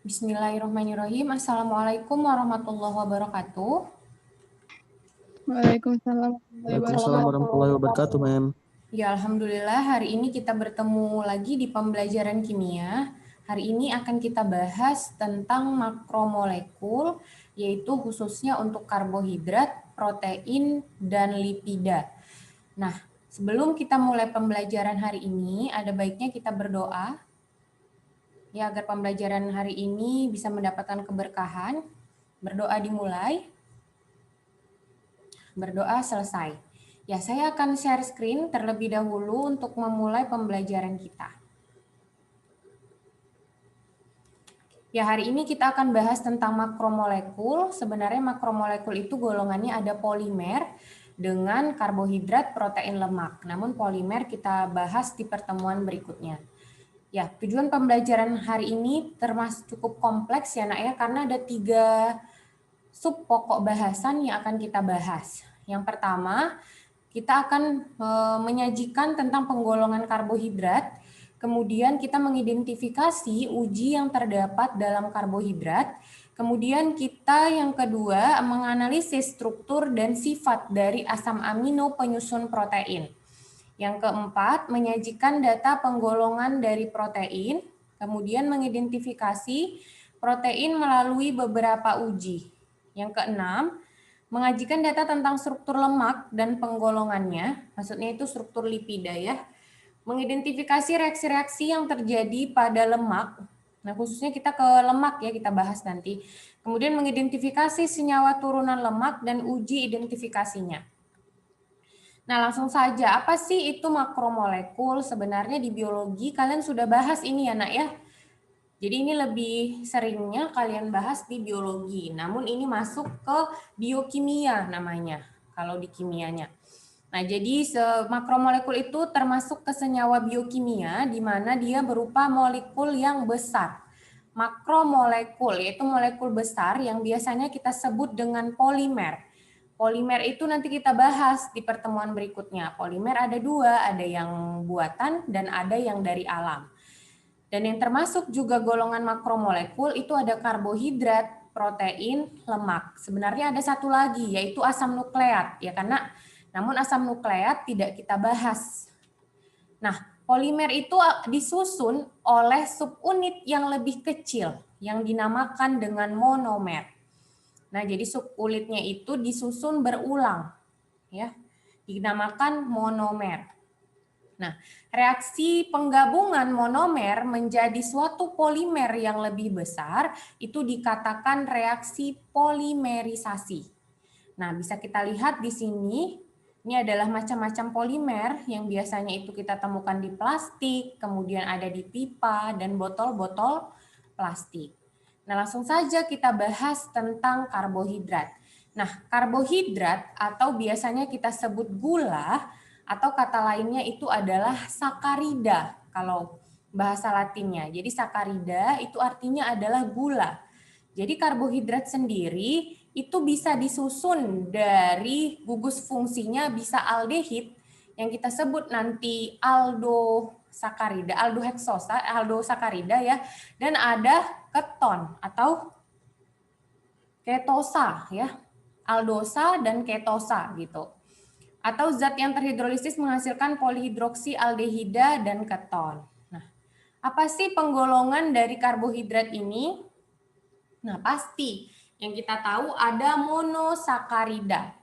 Bismillahirrahmanirrahim. Assalamualaikum warahmatullahi wabarakatuh. Waalaikumsalam warahmatullahi Waalaikumsalam wabarakatuh. warahmatullahi wabarakatuh, Ma'am. Ya, alhamdulillah hari ini kita bertemu lagi di pembelajaran kimia. Hari ini akan kita bahas tentang makromolekul, yaitu khususnya untuk karbohidrat, protein, dan lipida. Nah, sebelum kita mulai pembelajaran hari ini, ada baiknya kita berdoa, ya agar pembelajaran hari ini bisa mendapatkan keberkahan. Berdoa dimulai, berdoa selesai. Ya, saya akan share screen terlebih dahulu untuk memulai pembelajaran kita. Ya, hari ini kita akan bahas tentang makromolekul. Sebenarnya makromolekul itu golongannya ada polimer dengan karbohidrat, protein, lemak. Namun polimer kita bahas di pertemuan berikutnya. Ya, tujuan pembelajaran hari ini termasuk cukup kompleks ya, Nak ya, karena ada 3 sub pokok bahasan yang akan kita bahas. Yang pertama, kita akan menyajikan tentang penggolongan karbohidrat, kemudian kita mengidentifikasi uji yang terdapat dalam karbohidrat, kemudian kita yang kedua menganalisis struktur dan sifat dari asam amino penyusun protein. Yang keempat, menyajikan data penggolongan dari protein, kemudian mengidentifikasi protein melalui beberapa uji. Yang keenam, mengajikan data tentang struktur lemak dan penggolongannya, maksudnya itu struktur lipida ya. Mengidentifikasi reaksi-reaksi yang terjadi pada lemak. Nah, khususnya kita ke lemak ya, kita bahas nanti. Kemudian mengidentifikasi senyawa turunan lemak dan uji identifikasinya. Nah, langsung saja, apa sih itu makromolekul? Sebenarnya di biologi kalian sudah bahas ini ya, Nak ya. Jadi ini lebih seringnya kalian bahas di biologi, namun ini masuk ke biokimia namanya, kalau di kimianya. Nah, jadi makromolekul itu termasuk ke senyawa biokimia, di mana dia berupa molekul yang besar. Makromolekul, yaitu molekul besar yang biasanya kita sebut dengan polimer. Polimer itu nanti kita bahas di pertemuan berikutnya. Polimer ada 2, ada yang buatan dan ada yang dari alam. Dan yang termasuk juga golongan makromolekul itu ada karbohidrat, protein, lemak. Sebenarnya ada satu lagi yaitu asam nukleat ya, karena namun asam nukleat tidak kita bahas. Nah, polimer itu disusun oleh subunit yang lebih kecil yang dinamakan dengan monomer. Nah, jadi subunitnya itu disusun berulang ya, dinamakan monomer. Nah, reaksi penggabungan monomer menjadi suatu polimer yang lebih besar itu dikatakan reaksi polimerisasi. Nah, bisa kita lihat di sini, ini adalah macam-macam polimer yang biasanya itu kita temukan di plastik, kemudian ada di pipa dan botol-botol plastik. Nah, langsung saja kita bahas tentang karbohidrat. Nah, karbohidrat atau biasanya kita sebut gula, atau kata lainnya itu adalah sakarida kalau bahasa Latinnya. Jadi sakarida itu artinya adalah gula. Jadi karbohidrat sendiri itu bisa disusun dari gugus fungsinya bisa aldehid yang kita sebut nanti aldosakarida, aldosakarida ya, dan ada keton atau ketosa ya. Aldosa dan ketosa gitu. Atau zat yang terhidrolisis menghasilkan polihidroksialdehida dan keton. Nah, apa sih penggolongan dari karbohidrat ini? Nah, pasti yang kita tahu ada monosakarida.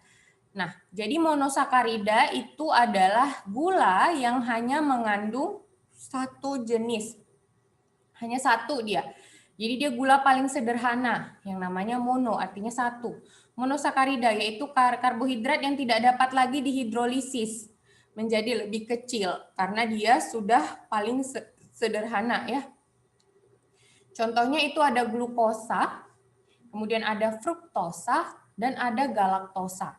Nah, jadi monosakarida itu adalah gula yang hanya mengandung satu jenis. Hanya satu dia. Jadi dia gula paling sederhana yang namanya mono, artinya satu. Monosakarida yaitu karbohidrat yang tidak dapat lagi dihidrolisis menjadi lebih kecil karena dia sudah paling sederhana ya. Contohnya itu ada glukosa, kemudian ada fruktosa dan ada galaktosa.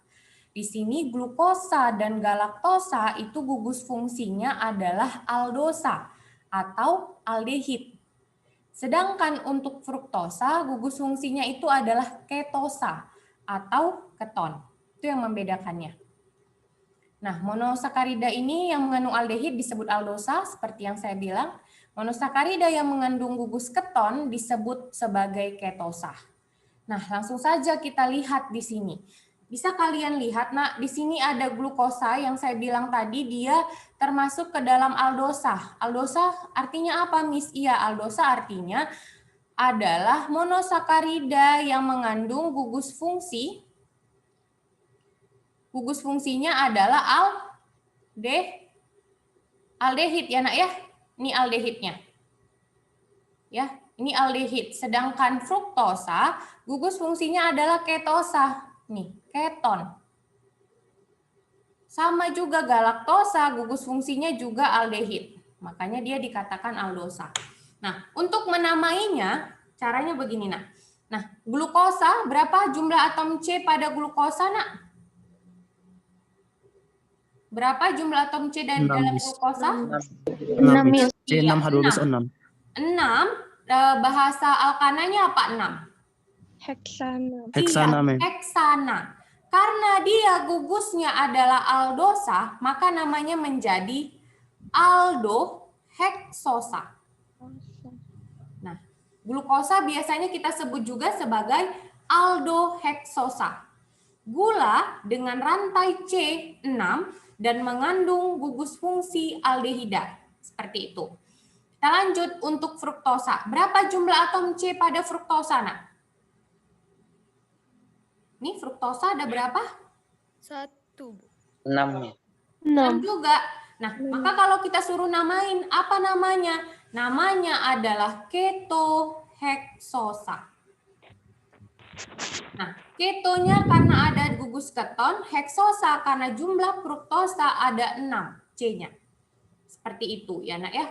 Di sini glukosa dan galaktosa itu gugus fungsinya adalah aldosa atau aldehid. Sedangkan untuk fruktosa, gugus fungsinya itu adalah ketosa atau keton. Itu yang membedakannya. Nah, monosakarida ini yang mengandung aldehid disebut aldosa, seperti yang saya bilang. Monosakarida yang mengandung gugus keton disebut sebagai ketosa. Nah, langsung saja kita lihat di sini. Bisa kalian lihat, di sini ada glukosa yang saya bilang tadi dia termasuk ke dalam aldosa. Aldosa artinya apa, Miss? Iya, aldosa artinya adalah monosakarida yang mengandung gugus fungsi. Gugus fungsinya adalah aldehid ya, Nak ya. Ini aldehidnya. Ya, ini aldehid. Sedangkan fruktosa, gugus fungsinya adalah ketosa. Nih, keton. Sama juga galaktosa, gugus fungsinya juga aldehid. Makanya dia dikatakan aldosa. Nah, untuk menamainya, caranya begini, Nak. Nah, glukosa, berapa jumlah atom C pada glukosa, Nak? Berapa jumlah atom C dari dalam glukosa? 6. C6H12O6. 6. Bahasa alkananya apa 6? Heksana. Heksana. Karena dia gugusnya adalah aldosa, maka namanya menjadi aldoheksosa. Nah, glukosa biasanya kita sebut juga sebagai aldoheksosa. Gula dengan rantai C6 dan mengandung gugus fungsi aldehida. Seperti itu. Kita lanjut untuk fruktosa. Berapa jumlah atom C pada fruktosa, Nak? Ini fruktosa ada berapa? 1. 6. 6 juga. Nah, maka kalau kita suruh namain, apa namanya? Namanya adalah ketoheksosa. Nah, ketonya karena ada gugus keton, heksosa karena jumlah fruktosa ada 6 C-nya. Seperti itu ya, Nak ya.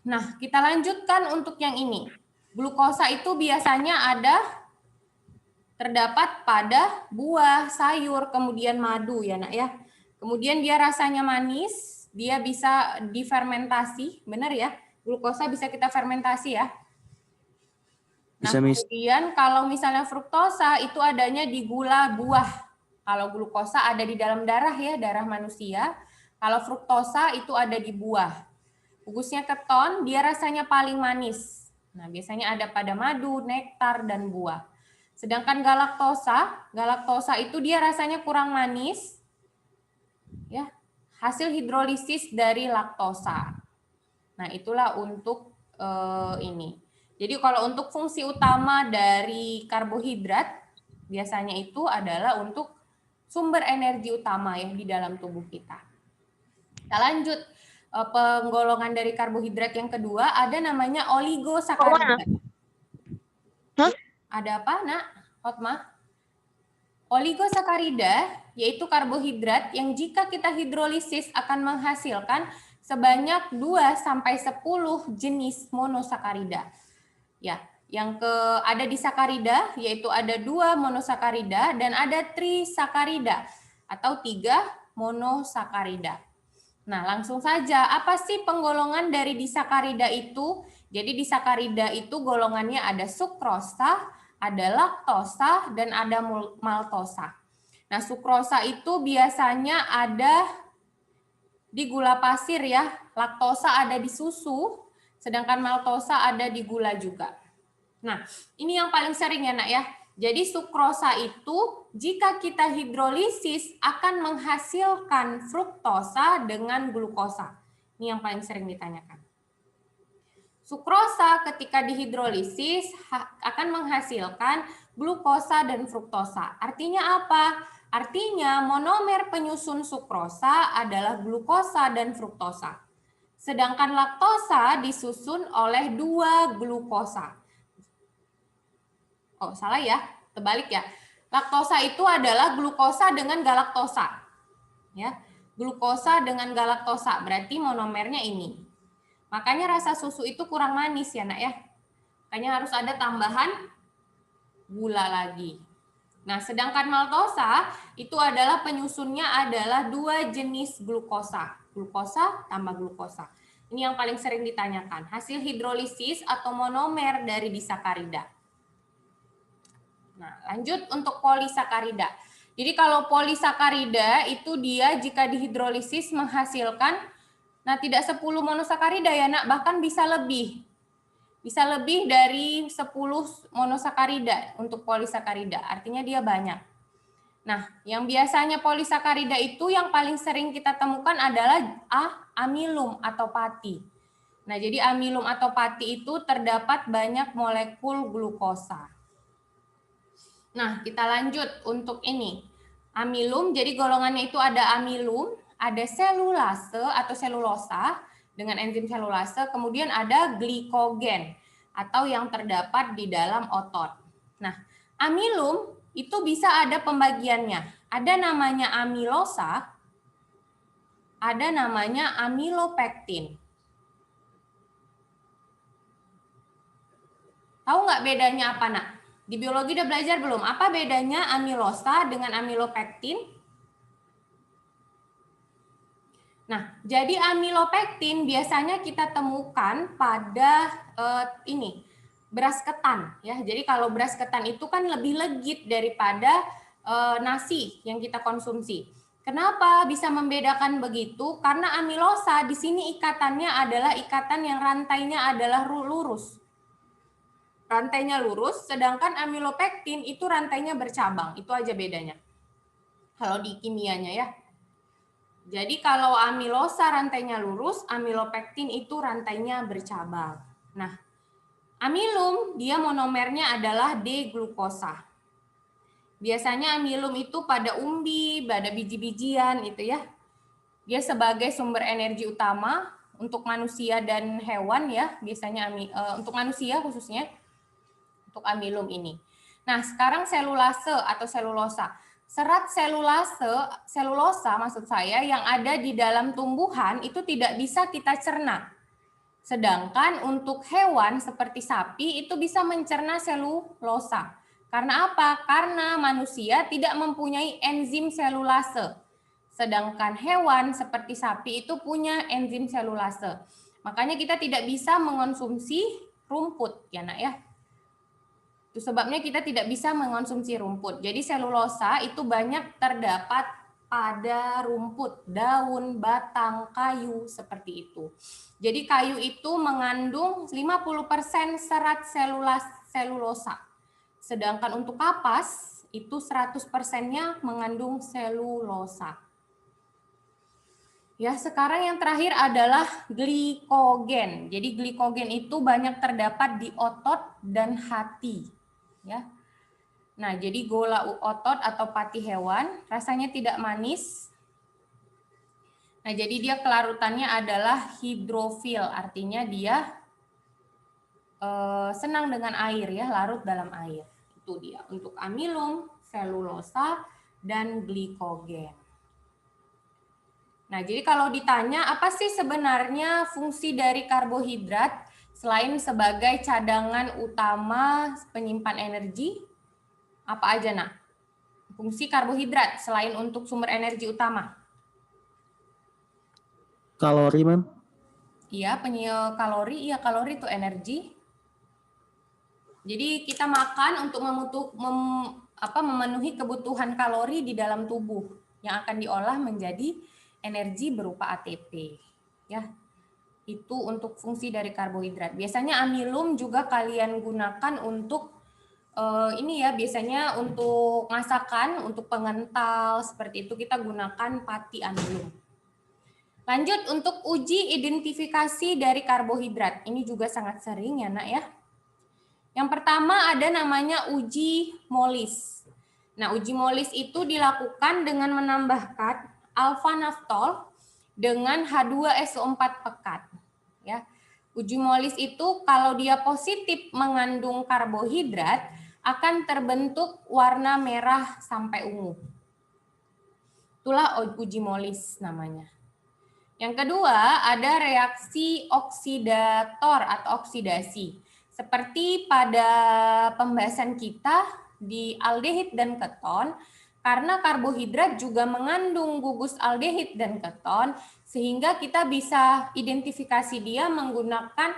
Nah, kita lanjutkan untuk yang ini. Glukosa itu biasanya terdapat pada buah, sayur, kemudian madu ya, Nak ya. Kemudian dia rasanya manis, dia bisa difermentasi, benar ya? Glukosa bisa kita fermentasi ya. Nah, kemudian kalau misalnya fruktosa itu adanya di gula buah. Kalau glukosa ada di dalam darah ya, darah manusia. Kalau fruktosa itu ada di buah. Gugusnya keton, dia rasanya paling manis. Nah, biasanya ada pada madu, nektar, dan buah. Sedangkan galaktosa itu dia rasanya kurang manis. Ya, hasil hidrolisis dari laktosa. Nah, itulah untuk ini. Jadi kalau untuk fungsi utama dari karbohidrat, biasanya itu adalah untuk sumber energi utama ya di dalam tubuh kita. Kita lanjut. Penggolongan dari karbohidrat yang kedua ada namanya oligosakarida. Ada apa, Nak? Hotma? Oligosakarida yaitu karbohidrat yang jika kita hidrolisis akan menghasilkan sebanyak 2 sampai 10 jenis monosakarida. Ya, yang ada di sakarida yaitu ada 2 monosakarida dan ada trisakarida atau 3 monosakarida. Nah, langsung saja, apa sih penggolongan dari disakarida itu? Jadi disakarida itu golongannya ada sukrosa, ada laktosa, dan ada maltosa. Nah, sukrosa itu biasanya ada di gula pasir ya, laktosa ada di susu, sedangkan maltosa ada di gula juga. Nah, ini yang paling sering ya, Nak ya. Jadi sukrosa itu jika kita hidrolisis akan menghasilkan fruktosa dengan glukosa. Ini yang paling sering ditanyakan. Sukrosa ketika dihidrolisis akan menghasilkan glukosa dan fruktosa. Artinya apa? Artinya monomer penyusun sukrosa adalah glukosa dan fruktosa. Sedangkan laktosa disusun oleh 2 glukosa. Oh, salah ya, terbalik ya. Laktosa itu adalah glukosa dengan galaktosa. Ya, glukosa dengan galaktosa, berarti monomernya ini. Makanya rasa susu itu kurang manis ya, Nak ya. Makanya harus ada tambahan gula lagi. Nah, sedangkan maltosa itu adalah penyusunnya adalah 2 jenis glukosa. Glukosa tambah glukosa. Ini yang paling sering ditanyakan. Hasil hidrolisis atau monomer dari disakarida. Nah, lanjut untuk polisakarida. Jadi kalau polisakarida itu dia jika dihidrolisis menghasilkan Nah, tidak 10 monosakarida ya, Nak, bahkan bisa lebih. Bisa lebih dari 10 monosakarida untuk polisakarida, artinya dia banyak. Nah, yang biasanya polisakarida itu yang paling sering kita temukan adalah amilum atau pati. Nah, jadi amilum atau pati itu terdapat banyak molekul glukosa. Nah, kita lanjut untuk ini. Amilum, jadi golongannya itu ada amilum, ada selulase atau selulosa dengan enzim selulase, kemudian ada glikogen atau yang terdapat di dalam otot. Nah, amilum itu bisa ada pembagiannya. Ada namanya amilosa, ada namanya amilopektin. Tahu nggak bedanya apa, Nak? Di biologi udah belajar belum? Apa bedanya amilosa dengan amilopektin? Nah, jadi amilopektin biasanya kita temukan pada beras ketan ya. Jadi kalau beras ketan itu kan lebih legit daripada nasi yang kita konsumsi. Kenapa bisa membedakan begitu? Karena amilosa di sini ikatannya adalah ikatan yang rantainya adalah lurus. Rantainya lurus, sedangkan amilopektin itu rantainya bercabang. Itu aja bedanya. Kalau di kimianya ya. Jadi kalau amilosa rantainya lurus, amilopektin itu rantainya bercabang. Nah, amilum dia monomernya adalah D-glukosa. Biasanya amilum itu pada umbi, pada biji-bijian itu ya. Dia sebagai sumber energi utama untuk manusia dan hewan ya, biasanya untuk manusia khususnya untuk amilum ini. Nah, sekarang selulase atau selulosa. Serat selulosa maksud saya yang ada di dalam tumbuhan itu tidak bisa kita cerna. Sedangkan untuk hewan seperti sapi itu bisa mencerna selulosa. Karena apa? Karena manusia tidak mempunyai enzim selulase. Sedangkan hewan seperti sapi itu punya enzim selulase. Makanya kita tidak bisa mengonsumsi rumput, ya Nak ya. Itu sebabnya kita tidak bisa mengonsumsi rumput. Jadi selulosa itu banyak terdapat pada rumput, daun, batang, kayu, seperti itu. Jadi kayu itu mengandung 50% serat selulosa. Sedangkan untuk kapas itu 100%-nya mengandung selulosa. Ya, sekarang yang terakhir adalah glikogen. Jadi glikogen itu banyak terdapat di otot dan hati. Ya. Nah, jadi gola otot atau pati hewan rasanya tidak manis. Nah, jadi dia kelarutannya adalah hidrofil, artinya dia senang dengan air ya, larut dalam air. Itu dia untuk amilum, selulosa, dan glikogen. Nah, jadi kalau ditanya apa sih sebenarnya fungsi dari karbohidrat selain sebagai cadangan utama penyimpan energi? Apa aja, Nak? Fungsi karbohidrat selain untuk sumber energi utama? Kalori, Mem. Iya, kalori. Iya, kalori itu energi. Jadi kita makan untuk memenuhi kebutuhan kalori di dalam tubuh yang akan diolah menjadi energi berupa ATP. Ya, itu untuk fungsi dari karbohidrat. Biasanya amilum juga kalian gunakan untuk ini ya, biasanya untuk masakan, untuk pengental seperti itu kita gunakan pati amilum. Lanjut untuk uji identifikasi dari karbohidrat. Ini juga sangat sering ya, Nak ya. Yang pertama ada namanya uji molis. Nah, uji molis itu dilakukan dengan menambahkan alfa naftol dengan H2SO4 pekat. Ya. Uji molis itu kalau dia positif mengandung karbohidrat akan terbentuk warna merah sampai ungu. Itulah uji molis namanya. Yang kedua ada reaksi oksidator atau oksidasi. Seperti pada pembahasan kita di aldehid dan keton, karena karbohidrat juga mengandung gugus aldehid dan keton, sehingga kita bisa identifikasi dia menggunakan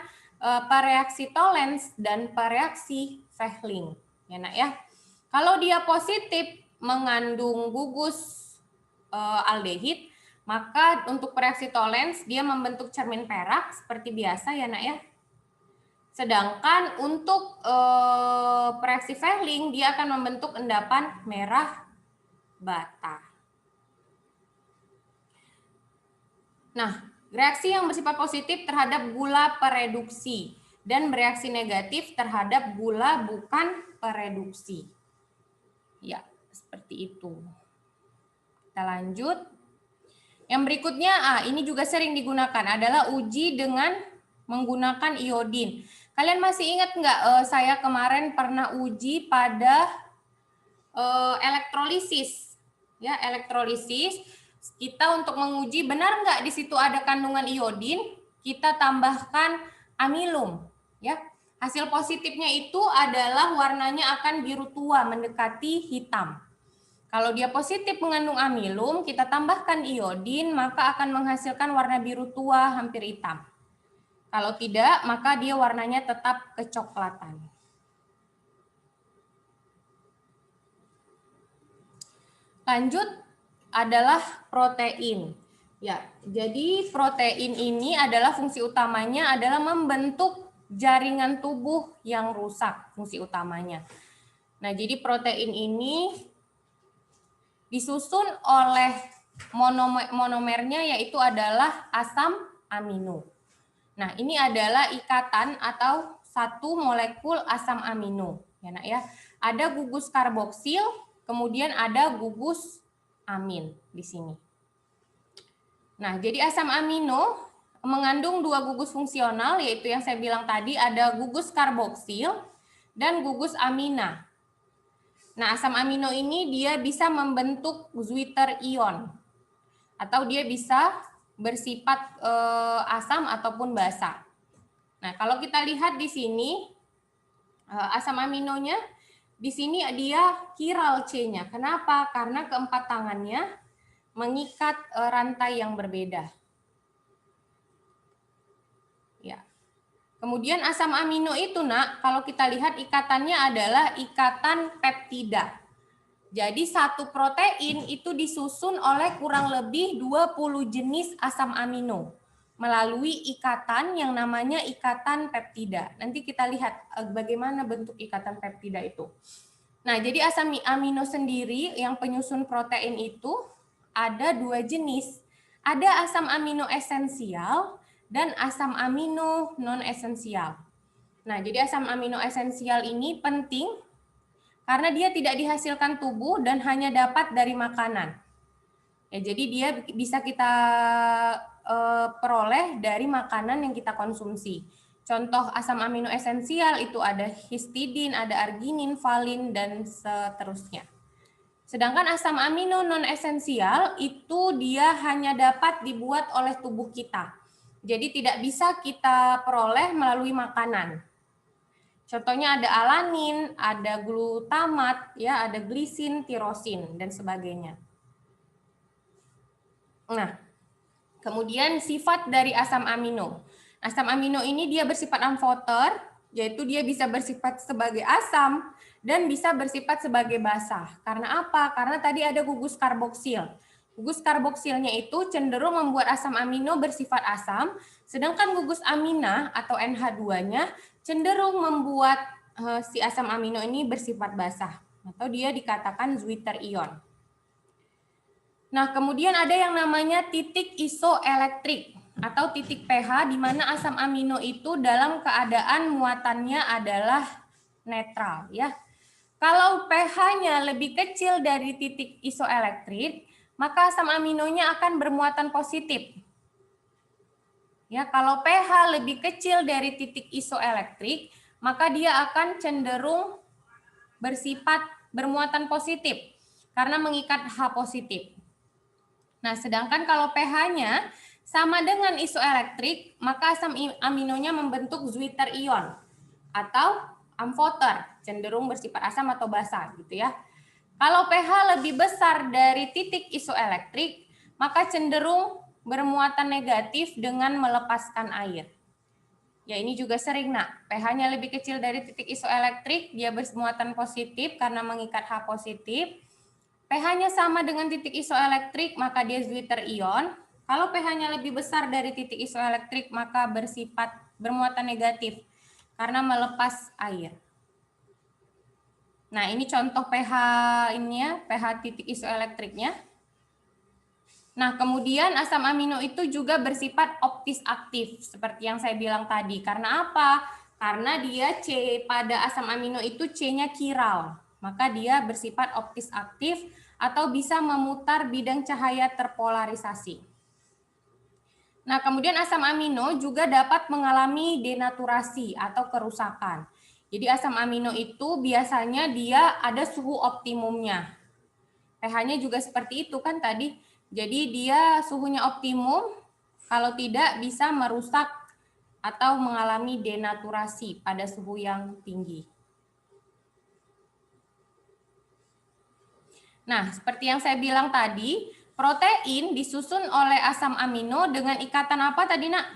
pereaksi Tollens dan pereaksi Fehling. Ya, Nak ya. Kalau dia positif mengandung gugus aldehid, Maka untuk pereaksi Tollens dia membentuk cermin perak seperti biasa ya nak ya. Sedangkan untuk pereaksi Fehling dia akan membentuk endapan merah bata. Nah, reaksi yang bersifat positif terhadap gula pereduksi dan bereaksi negatif terhadap gula bukan pereduksi. Ya, seperti itu. Kita lanjut. Yang berikutnya, ini juga sering digunakan adalah uji dengan menggunakan iodin. Kalian masih ingat nggak saya kemarin pernah uji pada elektrolisis? Ya, elektrolisis. Kita untuk menguji benar nggak di situ ada kandungan iodin, kita tambahkan amilum. Ya, hasil positifnya itu adalah warnanya akan biru tua mendekati hitam. Kalau dia positif mengandung amilum, kita tambahkan iodin, maka akan menghasilkan warna biru tua hampir hitam. Kalau tidak, maka dia warnanya tetap kecoklatan. Lanjut adalah protein. Ya, jadi protein ini adalah fungsi utamanya adalah membentuk jaringan tubuh yang rusak, fungsi utamanya. Nah, jadi protein ini disusun oleh monomernya yaitu adalah asam amino. Nah, ini adalah ikatan atau satu molekul asam amino. Ya, nak ya. Ada gugus karboksil, kemudian ada gugus amin di sini. Nah, jadi asam amino mengandung dua gugus fungsional, yaitu yang saya bilang tadi ada gugus karboksil dan gugus amina. Nah, asam amino ini dia bisa membentuk zwitter ion atau dia bisa bersifat asam ataupun basa. Nah, kalau kita lihat di sini asam aminonya di sini dia chiral C-nya. Kenapa? Karena keempat tangannya mengikat rantai yang berbeda. Ya. Kemudian asam amino itu, nak, kalau kita lihat ikatannya adalah ikatan peptida. Jadi satu protein itu disusun oleh kurang lebih 20 jenis asam amino melalui ikatan yang namanya ikatan peptida. Nanti kita lihat bagaimana bentuk ikatan peptida itu. Nah, jadi asam amino sendiri yang penyusun protein itu ada dua jenis. Ada asam amino esensial dan asam amino non-esensial. Nah, jadi asam amino esensial ini penting karena dia tidak dihasilkan tubuh dan hanya dapat dari makanan. Ya, jadi dia bisa kita peroleh dari makanan yang kita konsumsi. Contoh asam amino esensial itu ada histidin, ada arginin, valin, dan seterusnya. Sedangkan asam amino non-esensial itu dia hanya dapat dibuat oleh tubuh kita. Jadi tidak bisa kita peroleh melalui makanan. Contohnya ada alanin, ada glutamat, ya, ada glisin, tirosin, dan sebagainya. Nah, kemudian sifat dari asam amino. Asam amino ini dia bersifat amfoter, yaitu dia bisa bersifat sebagai asam dan bisa bersifat sebagai basa. Karena apa? Karena tadi ada gugus karboksil. Gugus karboksilnya itu cenderung membuat asam amino bersifat asam, sedangkan gugus amina atau NH2-nya cenderung membuat si asam amino ini bersifat basah, atau dia dikatakan zwitter ion. Nah, kemudian ada yang namanya titik isoelektrik atau titik pH di mana asam amino itu dalam keadaan muatannya adalah netral, ya. Kalau pH-nya lebih kecil dari titik isoelektrik, maka asam aminonya akan bermuatan positif. Ya, kalau pH lebih kecil dari titik isoelektrik, maka dia akan cenderung bersifat bermuatan positif karena mengikat H positif. Nah, sedangkan kalau pH-nya sama dengan isoelektrik, maka asam aminonya membentuk zwitter ion atau amfoter, cenderung bersifat asam atau basa gitu ya. Kalau pH lebih besar dari titik isoelektrik, maka cenderung bermuatan negatif dengan melepaskan air. Ya, ini juga sering, nak. pH-nya lebih kecil dari titik isoelektrik, dia bermuatan positif karena mengikat H positif. pH-nya sama dengan titik isoelektrik, maka dia Zwitter ion. Kalau pH-nya lebih besar dari titik isoelektrik, maka bersifat bermuatan negatif karena melepas air. Nah, ini contoh pH ini ya, pH titik isoelektriknya. Nah, kemudian asam amino itu juga bersifat optis aktif, seperti yang saya bilang tadi. Karena apa? Karena dia C pada asam amino itu C-nya kiral. Maka dia bersifat optis aktif atau bisa memutar bidang cahaya terpolarisasi. Nah, kemudian asam amino juga dapat mengalami denaturasi atau kerusakan. Jadi asam amino itu biasanya dia ada suhu optimumnya. pH-nya juga seperti itu kan tadi. Jadi dia suhunya optimum, kalau tidak bisa merusak atau mengalami denaturasi pada suhu yang tinggi. Nah, seperti yang saya bilang tadi, protein disusun oleh asam amino dengan ikatan apa tadi, Nak?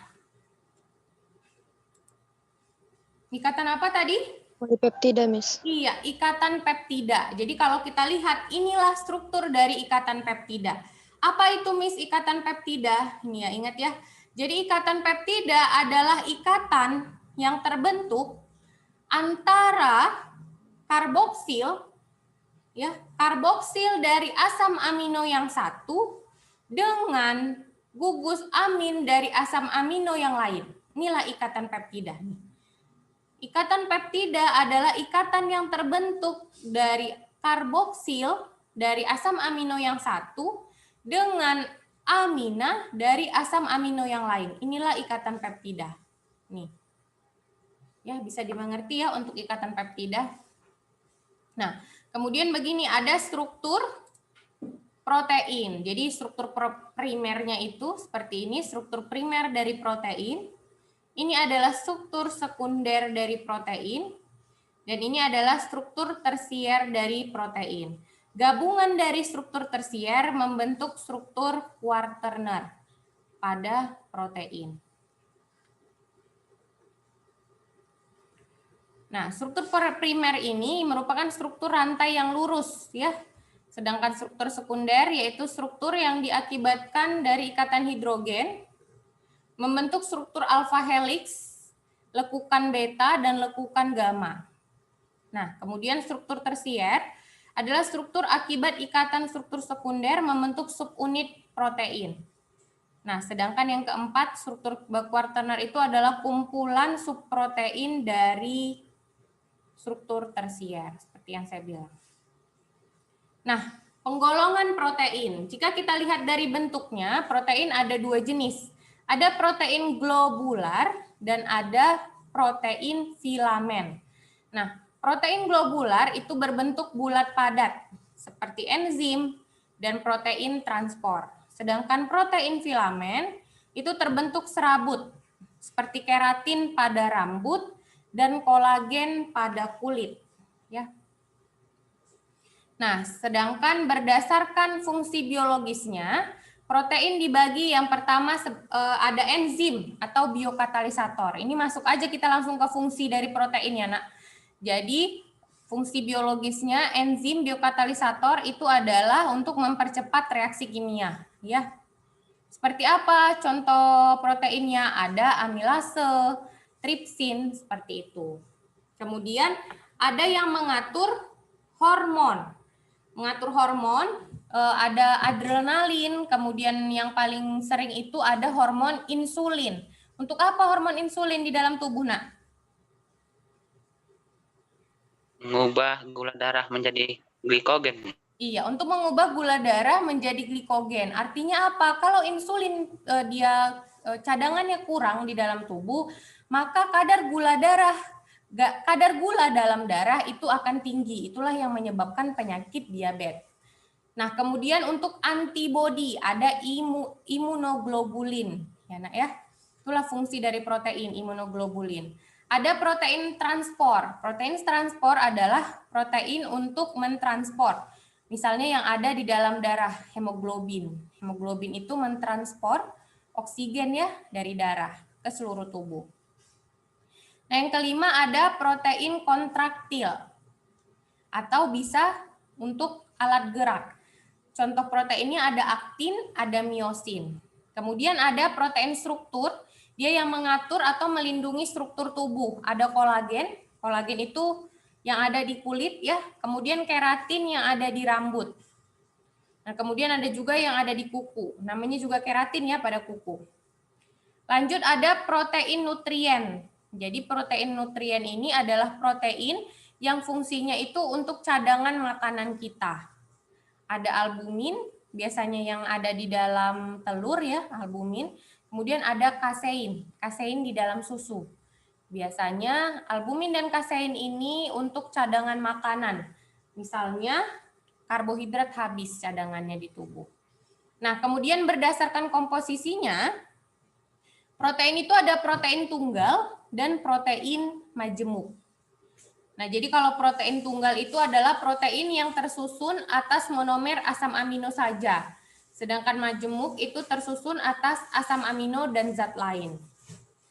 Ikatan apa tadi? Polipeptida, Miss. Iya, ikatan peptida. Jadi kalau kita lihat, inilah struktur dari ikatan peptida. Apa itu, Miss, ikatan peptida? Ini ya, ingat ya. Jadi ikatan peptida adalah ikatan yang terbentuk antara karboksil, ya, karboksil dari asam amino yang satu dengan gugus amin dari asam amino yang lain. Inilah ikatan peptida. Ikatan peptida adalah ikatan yang terbentuk dari karboksil dari asam amino yang satu dengan amina dari asam amino yang lain. Inilah ikatan peptida. Nih. Ya, bisa dimengerti ya untuk ikatan peptida. Nah, kemudian begini, ada struktur protein. Jadi struktur primernya itu seperti ini, struktur primer dari protein. Ini adalah struktur sekunder dari protein, dan ini adalah struktur tersier dari protein. Gabungan dari struktur tersier membentuk struktur quaterner pada protein. Nah, struktur primer ini merupakan struktur rantai yang lurus, ya. Sedangkan struktur sekunder yaitu struktur yang diakibatkan dari ikatan hidrogen, membentuk struktur alpha helix, lekukan beta, dan lekukan gamma. Nah, kemudian struktur tersier adalah struktur akibat ikatan struktur sekunder membentuk subunit protein. Nah, sedangkan yang keempat, struktur quaterner itu adalah kumpulan subprotein dari struktur tersier, seperti yang saya bilang. Nah, penggolongan protein. Jika kita lihat dari bentuknya, protein ada dua jenis. Ada protein globular dan ada protein filamen. Nah, protein globular itu berbentuk bulat padat, seperti enzim dan protein transport. Sedangkan protein filamen itu terbentuk serabut, seperti keratin pada rambut dan kolagen pada kulit. Ya. Nah, sedangkan berdasarkan fungsi biologisnya, protein dibagi yang pertama ada enzim atau biokatalisator. Ini masuk aja kita langsung ke fungsi dari protein ya, Nak. Jadi, fungsi biologisnya enzim biokatalisator itu adalah untuk mempercepat reaksi kimia, ya. Seperti apa contoh proteinnya? Ada amilase, tripsin, seperti itu. Kemudian ada yang mengatur hormon. Mengatur hormon ada adrenalin, kemudian yang paling sering itu ada hormon insulin. Untuk apa hormon insulin di dalam tubuh, Nak? Mengubah gula darah menjadi glikogen. Iya, untuk mengubah gula darah menjadi glikogen. Artinya apa? Kalau insulin cadangannya kurang di dalam tubuh, maka kadar gula dalam darah itu akan tinggi. Itulah yang menyebabkan penyakit diabetes. Nah, kemudian untuk antibodi ada imunoglobulin, ya, Nak ya. Itulah fungsi dari protein imunoglobulin. Ada protein transport. Protein transport adalah protein untuk mentransport. Misalnya yang ada di dalam darah, hemoglobin. Hemoglobin itu mentransport oksigen ya dari darah ke seluruh tubuh. Nah, yang kelima ada protein kontraktil atau bisa untuk alat gerak. Contoh proteinnya ada aktin, ada miosin. Kemudian ada protein struktur, dia yang mengatur atau melindungi struktur tubuh. Ada kolagen, kolagen itu yang ada di kulit ya. Kemudian keratin yang ada di rambut. Nah, kemudian ada juga yang ada di kuku. Namanya juga keratin ya pada kuku. Lanjut ada protein nutrien. Jadi protein nutrien ini adalah protein yang fungsinya itu untuk cadangan makanan kita. Ada albumin, biasanya yang ada di dalam telur ya, albumin. Kemudian ada kasein, kasein di dalam susu. Biasanya albumin dan kasein ini untuk cadangan makanan. Misalnya karbohidrat habis cadangannya di tubuh. Nah, kemudian berdasarkan komposisinya, protein itu ada protein tunggal dan protein majemuk. Nah, jadi kalau protein tunggal itu adalah protein yang tersusun atas monomer asam amino saja. Sedangkan majemuk itu tersusun atas asam amino dan zat lain.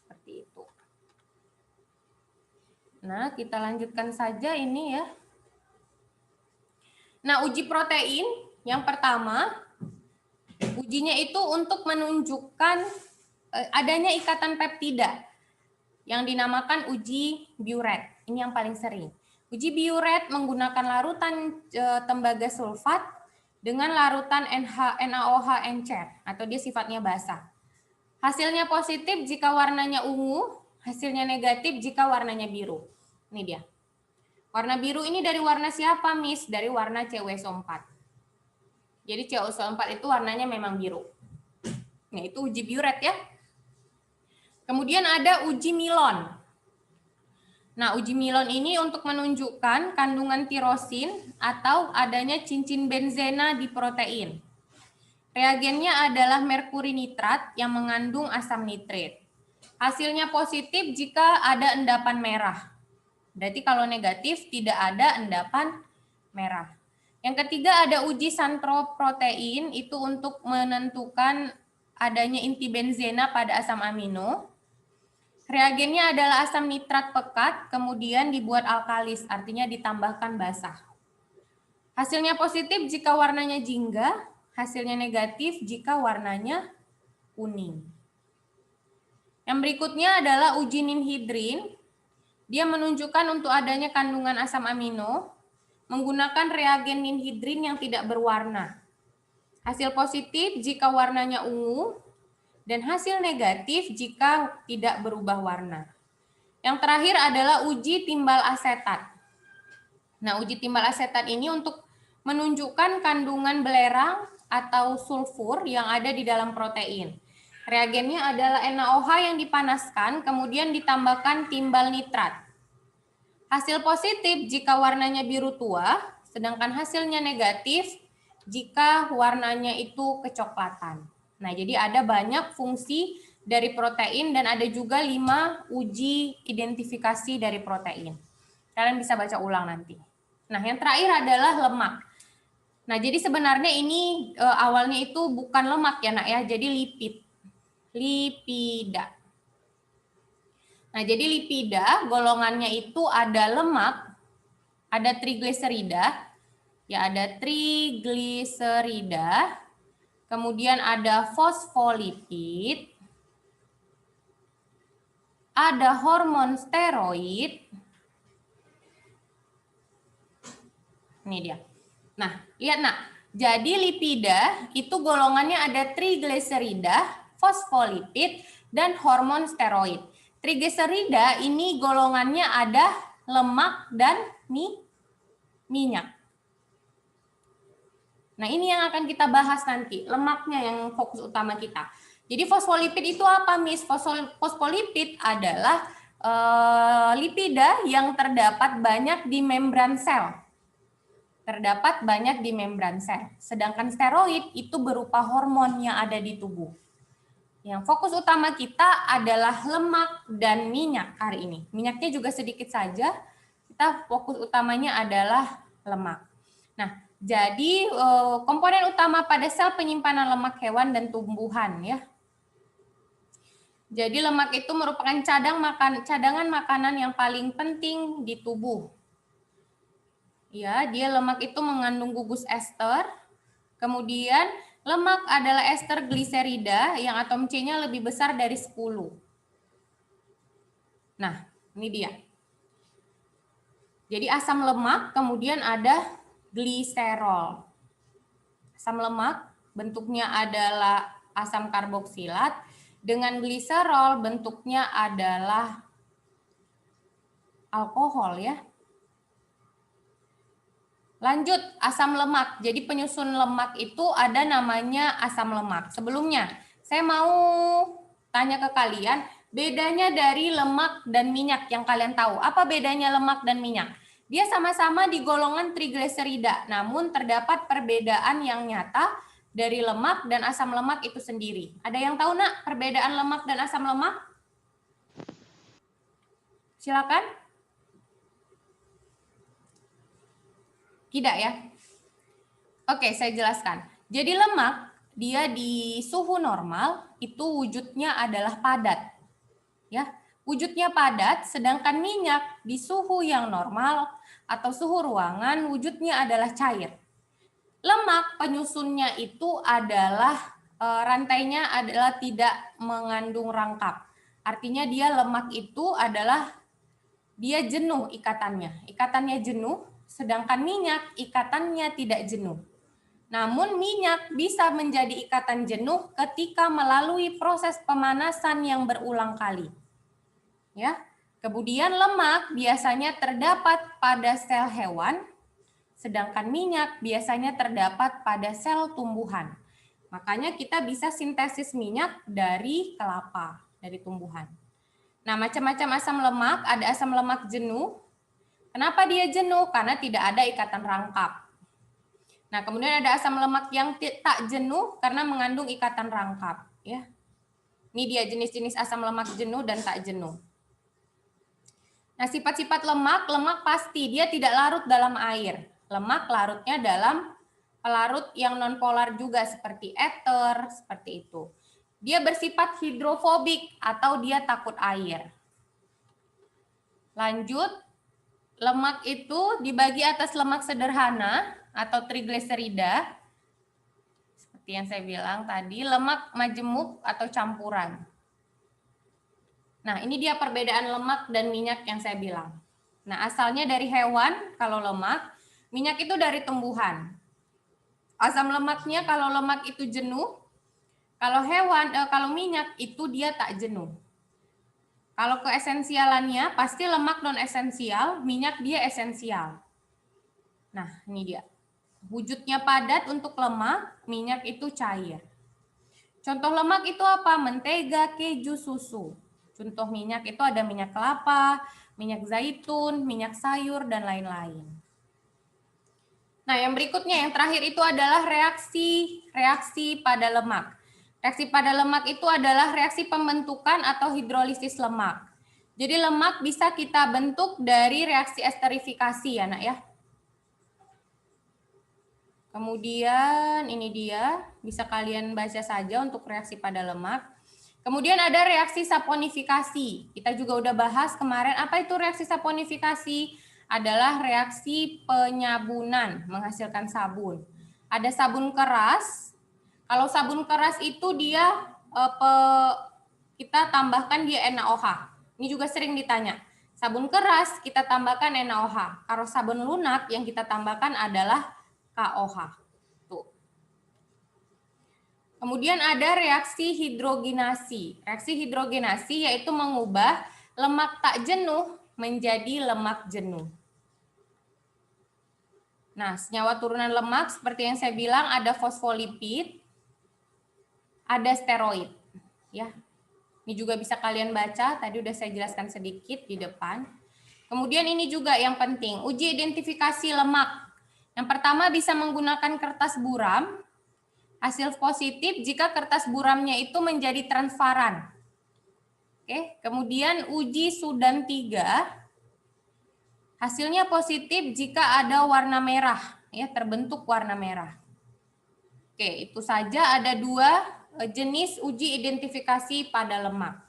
Seperti itu. Nah, kita lanjutkan saja ini ya. Nah, uji protein yang pertama, ujinya itu untuk menunjukkan adanya ikatan peptida yang dinamakan uji Biuret. Ini yang paling sering. Uji Biuret menggunakan larutan tembaga sulfat dengan larutan NaOH encer atau dia sifatnya basah. Hasilnya positif jika warnanya ungu, hasilnya negatif jika warnanya biru. Ini dia. Warna biru ini dari warna siapa, Miss? Dari warna CuSO4. Jadi CuSO4 itu warnanya memang biru. Nah, itu uji Biuret ya. Kemudian ada uji Milon. Nah, uji Milon ini untuk menunjukkan kandungan tirosin atau adanya cincin benzena di protein. Reagennya adalah merkuri nitrat yang mengandung asam nitrit. Hasilnya positif jika ada endapan merah. Berarti kalau negatif tidak ada endapan merah. Yang ketiga ada uji santroprotein, itu untuk menentukan adanya inti benzena pada asam amino. Reagennya adalah asam nitrat pekat, kemudian dibuat alkalis, artinya ditambahkan basah. Hasilnya positif jika warnanya jingga, hasilnya negatif jika warnanya kuning. Yang berikutnya adalah uji ninhidrin. Dia menunjukkan untuk adanya kandungan asam amino menggunakan reagen ninhidrin yang tidak berwarna. Hasil positif jika warnanya ungu, dan hasil negatif jika tidak berubah warna. Yang terakhir adalah uji timbal asetat. Nah, uji timbal asetat ini untuk menunjukkan kandungan belerang atau sulfur yang ada di dalam protein. Reagennya adalah NaOH yang dipanaskan, kemudian ditambahkan timbal nitrat. Hasil positif jika warnanya biru tua, sedangkan hasilnya negatif jika warnanya itu kecoklatan. Nah, jadi ada banyak fungsi dari protein dan ada juga 5 uji identifikasi dari protein. Kalian bisa baca ulang nanti. Nah, yang terakhir adalah lemak. Nah, jadi sebenarnya ini awalnya itu bukan lemak ya, Nak ya, jadi lipid. Lipida. Nah, jadi lipida golongannya itu ada lemak, ada trigliserida, ya ada trigliserida, kemudian ada fosfolipid, ada hormon steroid. Ini dia. Nah, lihat Nak. Jadi lipida itu golongannya ada trigliserida, fosfolipid, dan hormon steroid. Trigliserida ini golongannya ada lemak dan minyak. Nah, ini yang akan kita bahas nanti, lemaknya yang fokus utama kita. Jadi fosfolipid itu apa, Miss? Fosfolipid adalah lipida yang terdapat banyak di membran sel. Terdapat banyak di membran sel. Sedangkan steroid itu berupa hormon yang ada di tubuh. Yang fokus utama kita adalah lemak dan minyak hari ini. Minyaknya juga sedikit saja. Kita fokus utamanya adalah lemak. Nah, jadi komponen utama pada sel penyimpanan lemak hewan dan tumbuhan ya. Jadi lemak itu merupakan cadangan makanan yang paling penting di tubuh. Ya, dia lemak itu mengandung gugus ester, Kemudian lemak adalah ester gliserida yang atom C-nya lebih besar dari 10. Nah, ini dia. Jadi asam lemak, kemudian ada gliserol. Asam lemak bentuknya adalah asam karboksilat, dengan gliserol bentuknya adalah alkohol ya. Lanjut, asam lemak. Jadi penyusun lemak itu ada namanya asam lemak. Sebelumnya, saya mau tanya ke kalian, bedanya dari lemak dan minyak yang kalian tahu. Apa bedanya lemak dan minyak? Dia sama-sama di golongan trigliserida, namun terdapat perbedaan yang nyata dari lemak dan asam lemak itu sendiri. Ada yang tahu, Nak, perbedaan lemak dan asam lemak? Silakan. Tidak ya? Oke, saya jelaskan. Jadi lemak, dia di suhu normal, itu wujudnya adalah padat. Ya, wujudnya padat, sedangkan minyak di suhu yang normal atau suhu ruangan, wujudnya adalah cair. Lemak, penyusunnya itu adalah, rantainya adalah tidak mengandung rangkap. Artinya dia lemak itu adalah, dia jenuh ikatannya. Ikatannya jenuh, sedangkan minyak ikatannya tidak jenuh. Namun minyak bisa menjadi ikatan jenuh ketika melalui proses pemanasan yang berulang kali. Ya. Kemudian lemak biasanya terdapat pada sel hewan, sedangkan minyak biasanya terdapat pada sel tumbuhan. Makanya kita bisa sintesis minyak dari kelapa, dari tumbuhan. Nah, macam-macam asam lemak, ada asam lemak jenuh. Kenapa dia jenuh? Karena tidak ada ikatan rangkap. Nah, kemudian ada asam lemak yang tak jenuh karena mengandung ikatan rangkap. Ya. Ini dia jenis-jenis asam lemak jenuh dan tak jenuh. Nah, sifat-sifat lemak, lemak pasti dia tidak larut dalam air. Lemak larutnya dalam pelarut yang nonpolar juga seperti ether, seperti itu. Dia bersifat hidrofobik atau dia takut air. Lanjut, lemak itu dibagi atas lemak sederhana atau trigliserida, seperti yang saya bilang tadi, lemak majemuk atau campuran. Nah, ini dia perbedaan lemak dan minyak yang saya bilang. Nah, asalnya dari hewan kalau lemak, minyak itu dari tumbuhan. Asam lemaknya kalau lemak itu jenuh, kalau kalau minyak itu dia tak jenuh. Kalau keesensialannya pasti lemak non esensial, minyak dia esensial. Nah, ini dia. Wujudnya padat untuk lemak, minyak itu cair. Contoh lemak itu apa? Mentega, keju, susu. Contoh minyak itu ada minyak kelapa, minyak zaitun, minyak sayur, dan lain-lain. Nah, yang berikutnya, yang terakhir itu adalah reaksi pada lemak. Reaksi pada lemak itu adalah reaksi pembentukan atau hidrolisis lemak. Jadi lemak bisa kita bentuk dari reaksi esterifikasi ya, Nak ya. Kemudian ini dia, bisa kalian baca saja untuk reaksi pada lemak. Kemudian ada reaksi saponifikasi. Kita juga udah bahas kemarin, apa itu reaksi saponifikasi? Adalah reaksi penyabunan, menghasilkan sabun. Ada sabun keras. Kalau sabun keras itu dia kita tambahkan dia NaOH. Ini juga sering ditanya. Sabun keras kita tambahkan NaOH. Kalau sabun lunak yang kita tambahkan adalah KOH. Tuh. Kemudian ada reaksi hidrogenasi. Reaksi hidrogenasi yaitu mengubah lemak tak jenuh menjadi lemak jenuh. Nah, senyawa turunan lemak seperti yang saya bilang ada fosfolipid, ada steroid. Ya, ini juga bisa kalian baca. Tadi udah saya jelaskan sedikit di depan. Kemudian ini juga yang penting, uji identifikasi lemak. Yang pertama bisa menggunakan kertas buram. Hasil positif jika kertas buramnya itu menjadi transparan. Oke, kemudian uji Sudan 3. Hasilnya positif jika ada warna merah, ya terbentuk warna merah. Oke, itu saja ada 2 jenis uji identifikasi pada lemak.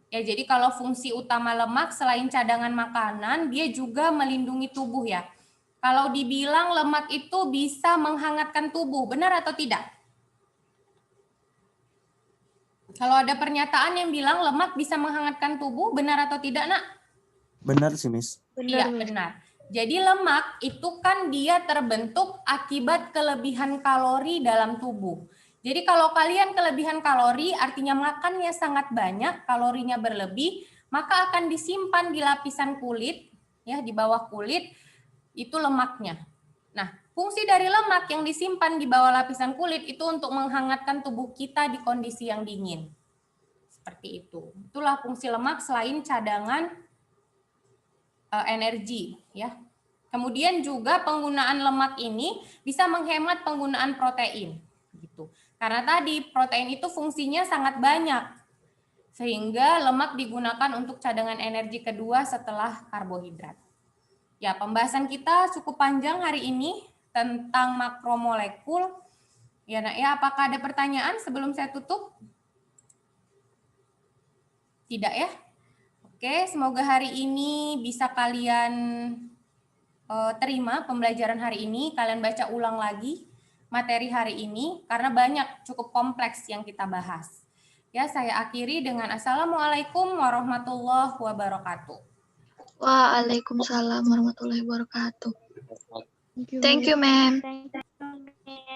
Ya, jadi kalau fungsi utama lemak selain cadangan makanan, dia juga melindungi tubuh ya. Kalau dibilang lemak itu bisa menghangatkan tubuh, benar atau tidak? Kalau ada pernyataan yang bilang lemak bisa menghangatkan tubuh, benar atau tidak, Nak? Benar sih, Miss. Iya, benar. Jadi lemak itu kan dia terbentuk akibat kelebihan kalori dalam tubuh. Jadi kalau kalian kelebihan kalori, artinya makannya sangat banyak, kalorinya berlebih, maka akan disimpan di lapisan kulit, ya di bawah kulit, itu lemaknya. Nah, fungsi dari lemak yang disimpan di bawah lapisan kulit itu untuk menghangatkan tubuh kita di kondisi yang dingin. Seperti itu. Itulah fungsi lemak selain cadangan energi, ya. Kemudian juga penggunaan lemak ini bisa menghemat penggunaan protein, gitu. Karena tadi protein itu fungsinya sangat banyak, sehingga lemak digunakan untuk cadangan energi kedua setelah karbohidrat. Ya, pembahasan kita cukup panjang hari ini tentang makromolekul. Ya, Nak, ya, apakah ada pertanyaan sebelum saya tutup? Tidak ya? Oke, semoga hari ini bisa kalian terima pembelajaran hari ini. Kalian baca ulang lagi materi hari ini karena banyak, cukup kompleks yang kita bahas. Ya, saya akhiri dengan Assalamualaikum warahmatullahi wabarakatuh. Waalaikumsalam warahmatullahi wabarakatuh. Thank you, ma'am.